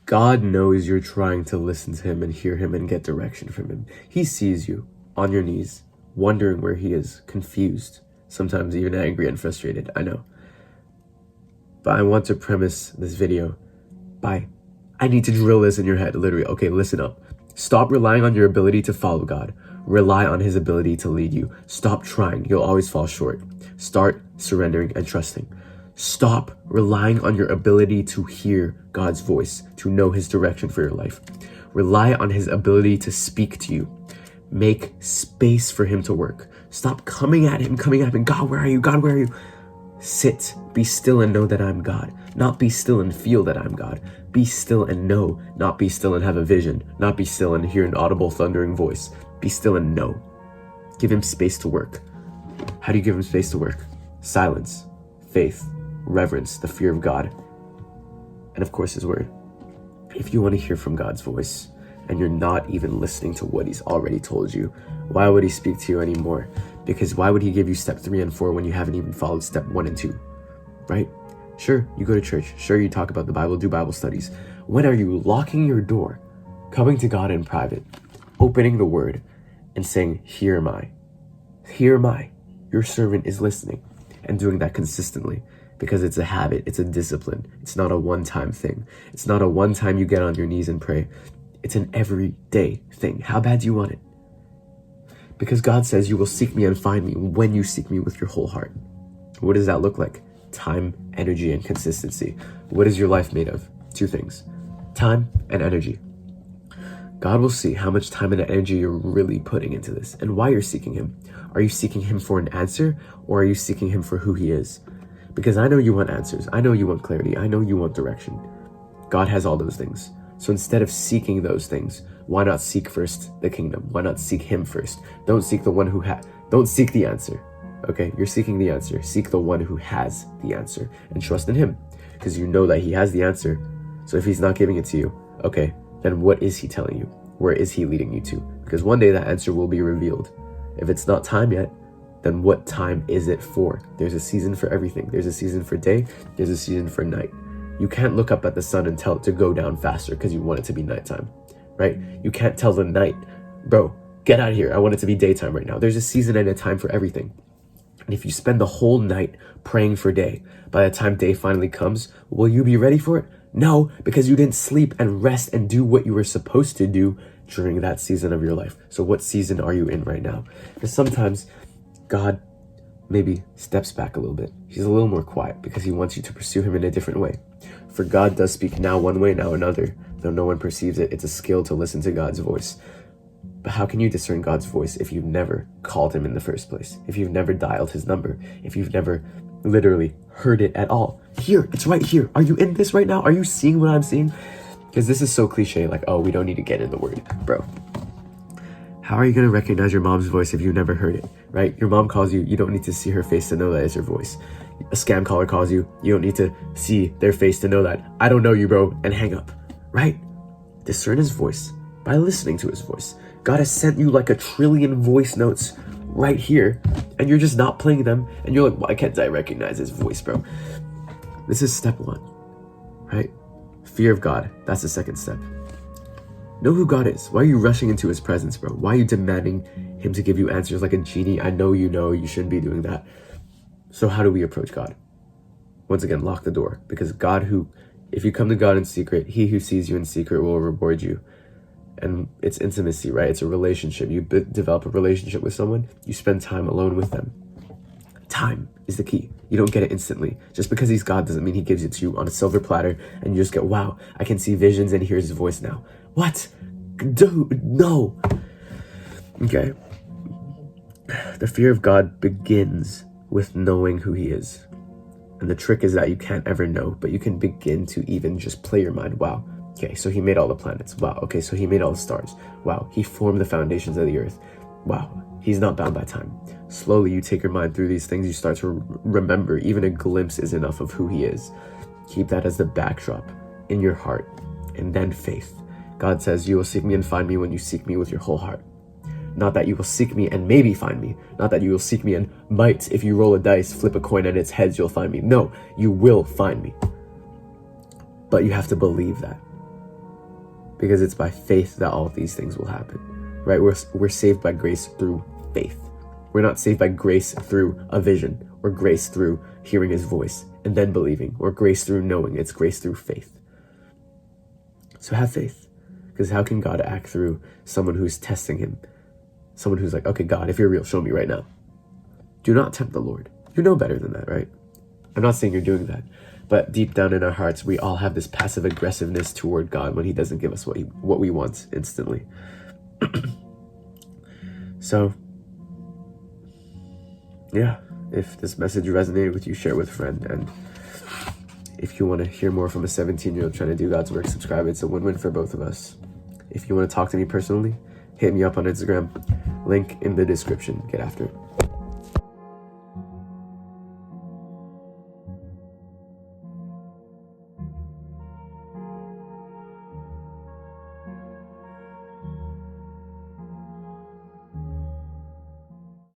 God knows you're trying to listen to him and hear him and get direction from him. He sees you on your knees, wondering where he is, confused, sometimes even angry and frustrated, I know. But I want to premise this video by, I need to drill this in your head, literally. Okay, listen up. Stop relying on your ability to follow God. Rely on his ability to lead you. Stop trying. You'll always fall short. Start surrendering and trusting. Stop relying on your ability to hear God's voice, to know his direction for your life. Rely on his ability to speak to you. Make space for him to work. Stop coming at him, God, where are you? God, where are you? Sit, be still and know that I'm God. Not be still and feel that I'm God. Be still and know, not be still and have a vision. Not be still and hear an audible thundering voice. Be still and know. Give him space to work. How do you give him space to work? Silence, faith, reverence, the fear of God, and of course his word. If you want to hear from God's voice and you're not even listening to what he's already told you, why would he speak to you anymore? Because why would he give you step 3 and 4 when you haven't even followed step 1 and 2, right? Sure, you go to church. Sure, you talk about the Bible, do Bible studies. When are you locking your door, coming to God in private, opening the word and saying, here am I. Here am I. Your servant is listening, and doing that consistently. Because it's a habit, it's a discipline. It's not a one-time thing. It's not a one-time you get on your knees and pray. It's an everyday thing. How bad do you want it? Because God says you will seek me and find me when you seek me with your whole heart. What does that look like? Time, energy, and consistency. What is your life made of? 2 things. Time and energy. God will see how much time and energy you're really putting into this and why you're seeking him. Are you seeking him for an answer, or are you seeking him for who he is? Because I know you want answers. I know you want clarity. I know you want direction. God has all those things. So instead of seeking those things, why not seek first the kingdom? Why not seek him first? Don't seek the one who don't seek the answer. Okay, you're seeking the answer. Seek the one who has the answer and trust in him, because you know that he has the answer. So if he's not giving it to you, okay, then what is he telling you? Where is he leading you to? Because one day that answer will be revealed. If it's not time yet, then what time is it for? There's a season for everything. There's a season for day. There's a season for night. You can't look up at the sun and tell it to go down faster because you want it to be nighttime, right? You can't tell the night, bro, get out of here. I want it to be daytime right now. There's a season and a time for everything. And if you spend the whole night praying for day, by the time day finally comes, will you be ready for it? No, because you didn't sleep and rest and do what you were supposed to do during that season of your life. So what season are you in right now? Because sometimes God maybe steps back a little bit. He's a little more quiet because he wants you to pursue him in a different way. For God does speak now one way, now another. Though no one perceives it, it's a skill to listen to God's voice. But how can you discern God's voice if you've never called him in the first place? If you've never dialed his number? If you've never literally heard it at all? Here, it's right here. Are you in this right now? Are you seeing what I'm seeing? Because this is so cliche, like, oh, we don't need to get in the word. Bro, how are you going to recognize your mom's voice if you've never heard it, right? Your mom calls you, you don't need to see her face to know that it's her voice. A scam caller calls you, you don't need to see their face to know that, I don't know you, bro, and hang up, right? Discern his voice by listening to his voice. God has sent you like 1 trillion voice notes right here, and you're just not playing them, and you're like, why can't I recognize his voice, bro? This is step 1, right? Fear of God, that's the second step. Know who God is. Why are you rushing into his presence, bro? Why are you demanding him to give you answers like a genie? I know you shouldn't be doing that. So how do we approach God? Once again, lock the door. Because if you come to God in secret, he who sees you in secret will reward you. And it's intimacy, right? It's a relationship. You develop a relationship with someone, you spend time alone with them. Time is the key. You don't get it instantly. Just because he's God doesn't mean he gives it to you on a silver platter and you just get, wow, I can see visions and hear his voice now. What? Dude, no. Okay. The fear of God begins with knowing who he is. And the trick is that you can't ever know, but you can begin to even just play your mind. Wow. Okay, so he made all the planets. Wow. Okay, so he made all the stars. Wow. He formed the foundations of the earth. Wow. He's not bound by time. Slowly, you take your mind through these things. You start to remember even a glimpse is enough of who he is. Keep that as the backdrop in your heart. And then faith. God says, you will seek me and find me when you seek me with your whole heart. Not that you will seek me and maybe find me. Not that you will seek me and might, if you roll a dice, flip a coin and it's heads, you'll find me. No, you will find me. But you have to believe that. because it's by faith that all of these things will happen, right? We're saved by grace through faith. We're not saved by grace through a vision, or grace through hearing his voice and then believing, or grace through knowing. It's grace through faith. So have faith, because how can God act through someone who's testing him? Someone who's like, okay, God, if you're real, show me right now. Do not tempt the Lord. You know better than that, right? I'm not saying you're doing that, but deep down in our hearts, we all have this passive aggressiveness toward God when he doesn't give us what we want instantly. So, yeah, if this message resonated with you, share it with a friend. And if you want to hear more from a 17-year-old trying to do God's work, subscribe. It's a win-win for both of us. If you want to talk to me personally, hit me up on Instagram. Link in the description. Get after it.